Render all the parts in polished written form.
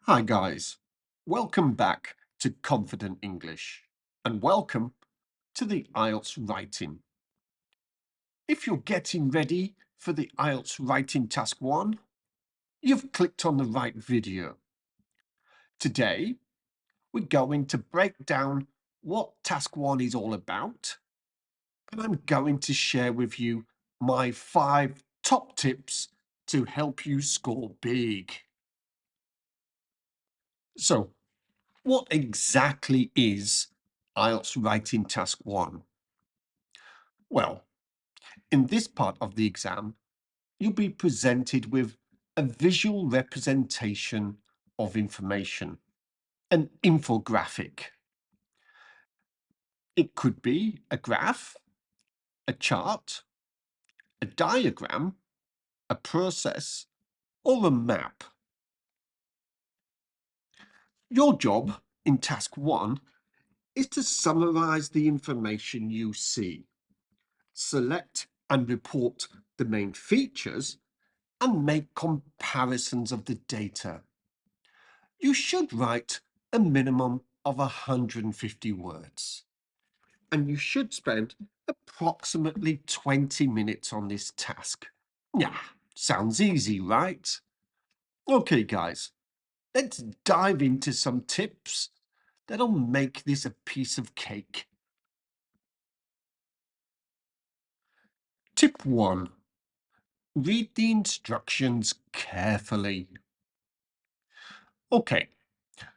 Hi guys, welcome back to Confident English and welcome to the IELTS Writing. If you're getting ready for the IELTS Writing Task 1, you've clicked on the right video. Today, we're going to break down what Task 1 is all about, and I'm going to share with you my 5 top tips to help you score big. So, what exactly is IELTS Writing Task 1? Well, in this part of the exam, you'll be presented with a visual representation of information, an infographic. It could be a graph, a chart, a diagram, a process, or a map. Your job in Task 1 is to summarize the information you see, select and report the main features, and make comparisons of the data. You should write a minimum of 150 words. And you should spend approximately 20 minutes on this task. Yeah, sounds easy, right? Okay, guys, let's dive into some tips that'll make this a piece of cake. Tip 1. Read the instructions carefully. Okay,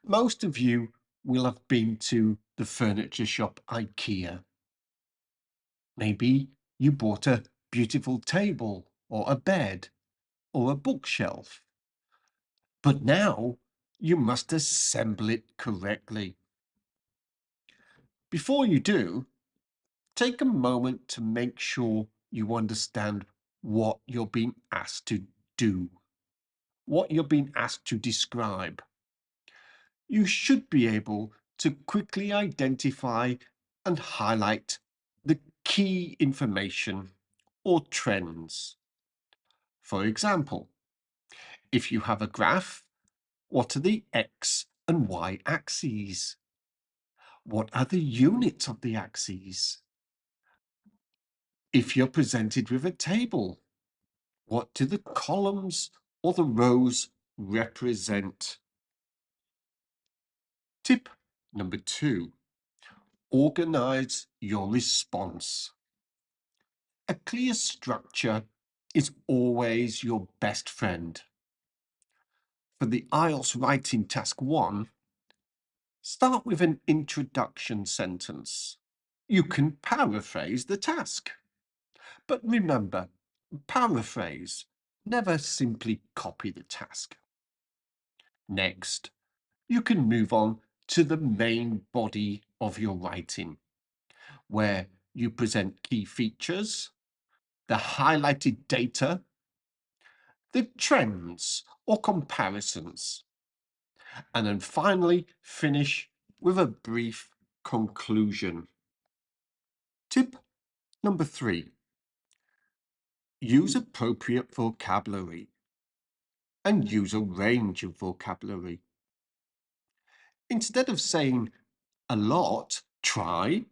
most of you will have been to the furniture shop IKEA. Maybe you bought a beautiful table or a bed or a bookshelf. But now you must assemble it correctly. Before you do, take a moment to make sure you understand what you're being asked to do, what you're being asked to describe. You should be able to quickly identify and highlight the key information or trends. For example, if you have a graph, what are the x and y axes? What are the units of the axes? If you're presented with a table, what do the columns or the rows represent? Tip number 2. Organize your response. A clear structure is always your best friend. For the IELTS Writing Task 1, start with an introduction sentence. You can paraphrase the task. But remember, paraphrase, never simply copy the task. Next, you can move on to the main body of your writing, where you present key features, the highlighted data, the trends or comparisons, and then finally finish with a brief conclusion. Tip number 3. Use appropriate vocabulary and use a range of vocabulary. Instead of saying a lot, try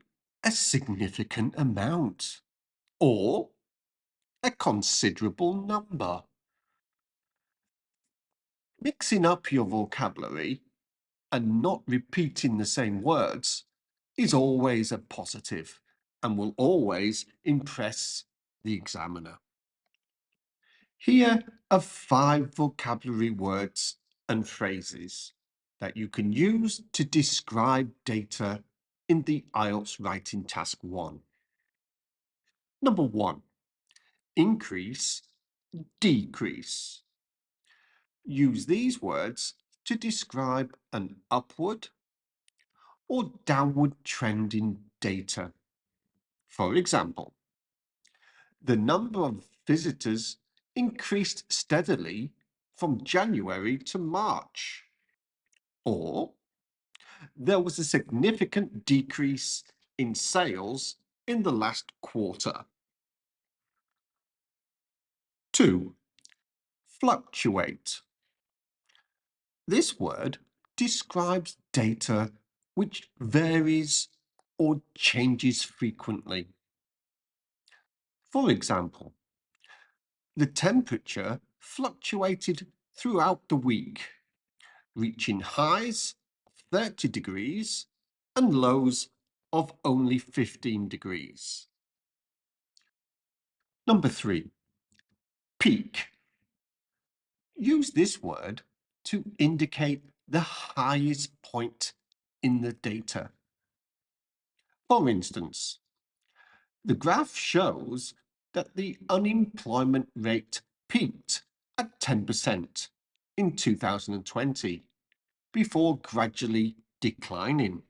a significant amount or a considerable number. Mixing up your vocabulary and not repeating the same words is always a positive and will always impress the examiner. Here are 5 vocabulary words and phrases that you can use to describe data in the IELTS Writing Task 1. Number 1. Increase, decrease. Use these words to describe an upward or downward trend in data. For example, the number of visitors increased steadily from January to March. Or there was a significant decrease in sales in the last quarter. 2. Fluctuate. This word describes data which varies or changes frequently. For example, the temperature fluctuated throughout the week, reaching highs of 30 degrees and lows of only 15 degrees. Number 3, peak. Use this word to indicate the highest point in the data. For instance, the graph shows that the unemployment rate peaked at 10% in 2020 before gradually declining.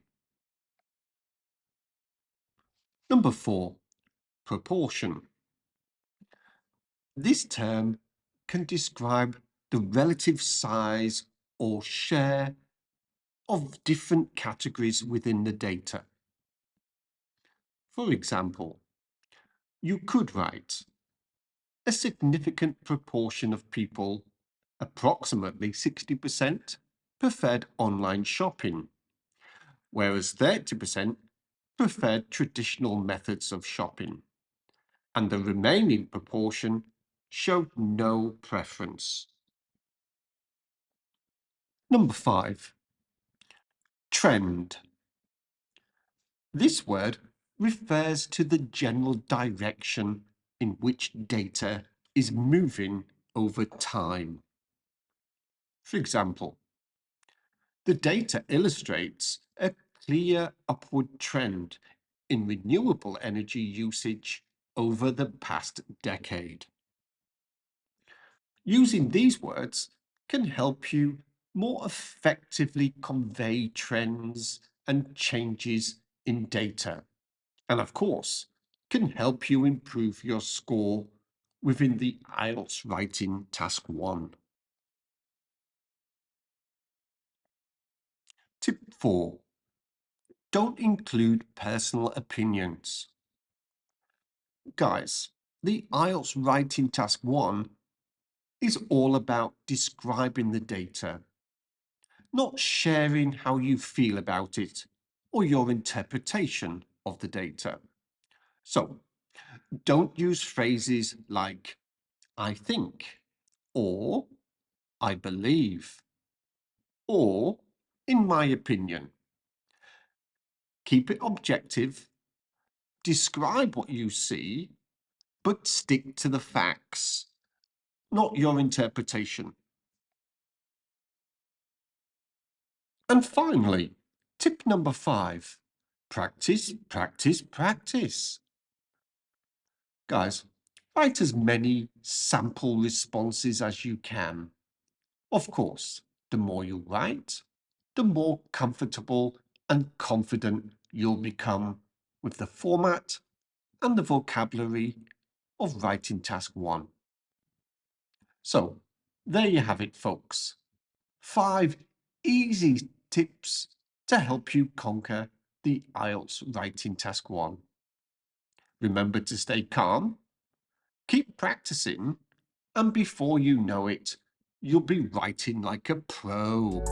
Number 4, proportion. This term can describe the relative size or share of different categories within the data. For example, you could write, a significant proportion of people, approximately 60%, preferred online shopping, whereas 30% preferred traditional methods of shopping, and the remaining proportion showed no preference. Number 5, trend. This word refers to the general direction in which data is moving over time. For example, the data illustrates a clear upward trend in renewable energy usage over the past decade. Using these words can help you more effectively convey trends and changes in data, and of course, can help you improve your score within the IELTS Writing Task 1. Tip 4. Don't include personal opinions. Guys, the IELTS Writing Task 1 is all about describing the data, not sharing how you feel about it or your interpretation of the data. So, don't use phrases like I think, or I believe, or in my opinion. Keep it objective, describe what you see, but stick to the facts, not your interpretation. And finally, tip number 5, practice, practice, practice. Guys, write as many sample responses as you can. Of course, the more you write, the more comfortable and confident you'll become with the format and the vocabulary of Writing Task 1. So, there you have it, folks. 5 easy tips to help you conquer the IELTS Writing Task 1. Remember to stay calm, keep practicing, and before you know it, you'll be writing like a pro.